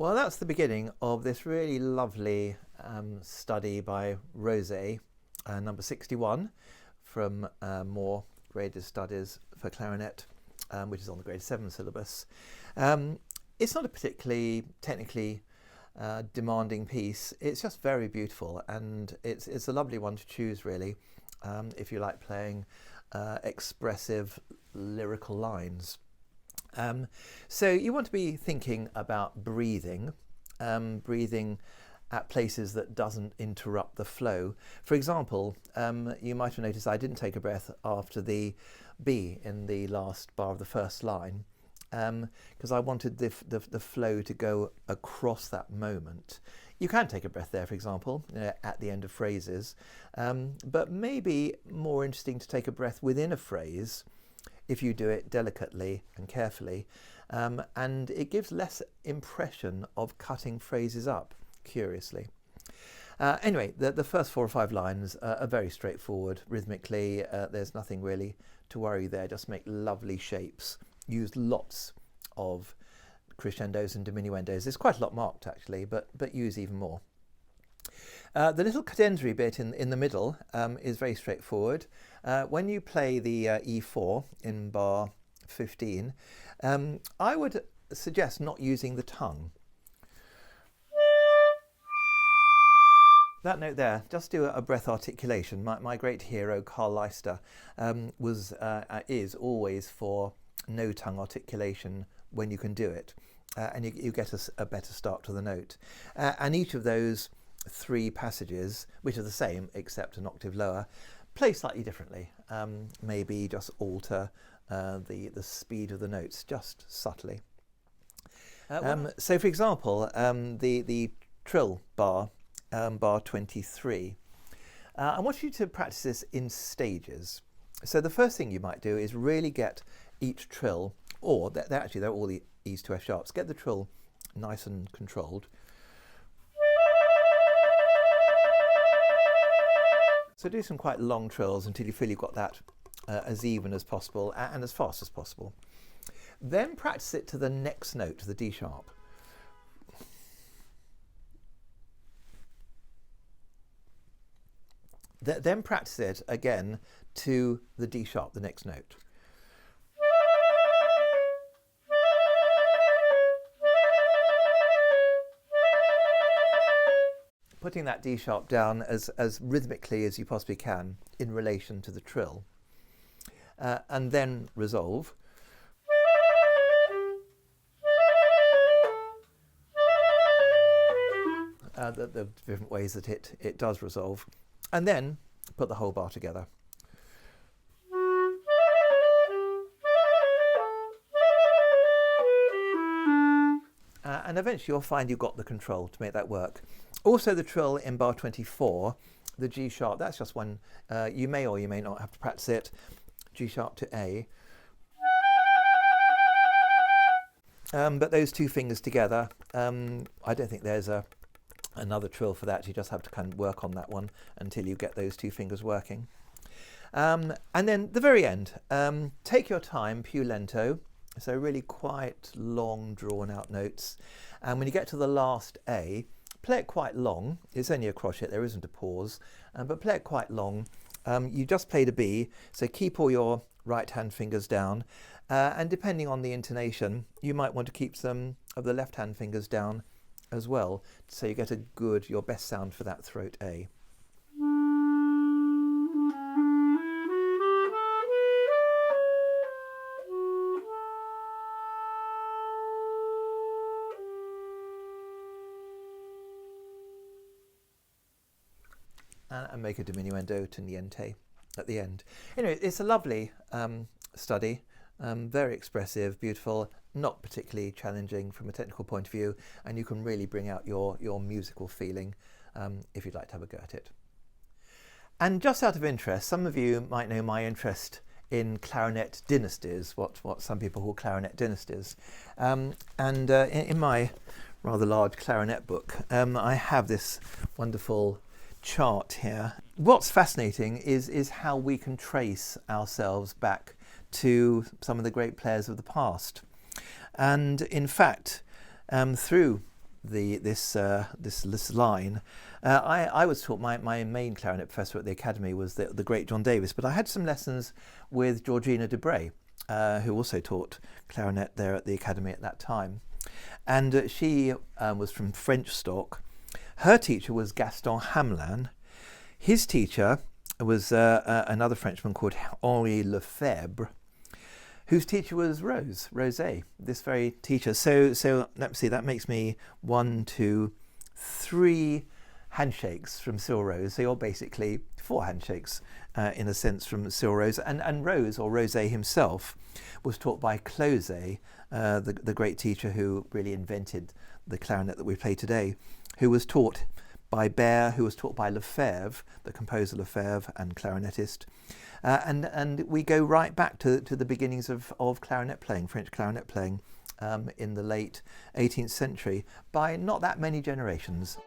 Well, that's the beginning of this really lovely study by Rosé, number 61 from More Graded Studies for Clarinet, which is on the grade 7 syllabus. It's not a particularly technically demanding piece. It's just very beautiful, and it's a lovely one to choose, really, if you like playing expressive lyrical lines. So you want to be thinking about breathing, breathing at places that doesn't interrupt the flow. For example, you might have noticed I didn't take a breath after the B in the last bar of the first line, because I wanted the flow to go across that moment. You can take a breath there, for example, at the end of phrases, but maybe more interesting to take a breath within a phrase if you do it delicately and carefully, and it gives less impression of cutting phrases up, curiously. Anyway, the first 4 or 5 lines are very straightforward rhythmically. There's nothing really to worry there. Just make lovely shapes. Use lots of crescendos and diminuendos. There's quite a lot marked, actually, but use even more. The little cadenzary bit in the middle is very straightforward. When you play the E4 in bar 15, I would suggest not using the tongue. That note there, just do a breath articulation. My great hero, Carl Leister, is always for no tongue articulation when you can do it, and you get a better start to the note. And each of those 3 passages, which are the same except an octave lower, play slightly differently. Maybe just alter the speed of the notes just subtly. So, for example, the trill bar, bar 23. I want you to practice this in stages. So the first thing you might do is really get each trill, or they're all the E's to F sharps. Get the trill nice and controlled. So do some quite long trills until you feel you've got that as even as possible and as fast as possible. Then practice it to the next note, to the D sharp. Then practice it again to the D sharp, the next note. Putting that D sharp down as rhythmically as you possibly can in relation to the trill, and then resolve. The different ways that it does resolve, and then put the whole bar together. And eventually you'll find you've got the control to make that work. Also the trill in bar 24, the G sharp, that's just one, you may or you may not have to practice it. G sharp to A. But those 2 fingers together, I don't think there's another trill for that. You just have to kind of work on that one until you get those 2 fingers working. And then the very end, take your time, più lento. So really quite long drawn out notes. And when you get to the last A, play it quite long. It's only a crochet, there isn't a pause, but play it quite long. You just played a B, so keep all your right hand fingers down. And depending on the intonation, you might want to keep some of the left hand fingers down as well, so you get your best sound for that throat A. And make a diminuendo to niente at the end. Anyway, it's a lovely study, very expressive, beautiful, not particularly challenging from a technical point of view, and you can really bring out your musical feeling if you'd like to have a go at it. And just out of interest, some of you might know my interest in clarinet dynasties, what some people call clarinet dynasties. In my rather large clarinet book, I have this wonderful chart here. What's fascinating is how we can trace ourselves back to some of the great players of the past. And in fact, through this line. I was taught, my main clarinet professor at the Academy was the great John Davis, but I had some lessons with Georgina Debray, who also taught clarinet there at the Academy at that time. And she was from French stock. Her teacher was Gaston Hamelin. His teacher was another Frenchman called Henri Lefebvre, whose teacher was Rosé, this very teacher. So let me see, that makes me 1, 2, 3 handshakes from Cyrille Rose. They are basically 4 handshakes in a sense from Cyrille Rose. And Rose, or Rosé himself, was taught by Closet, the great teacher who really invented the clarinet that we play today, who was taught by Baer, who was taught by Lefebvre, the composer Lefebvre and clarinetist. And we go right back to the beginnings of clarinet playing, French clarinet playing, in the late 18th century, by not that many generations.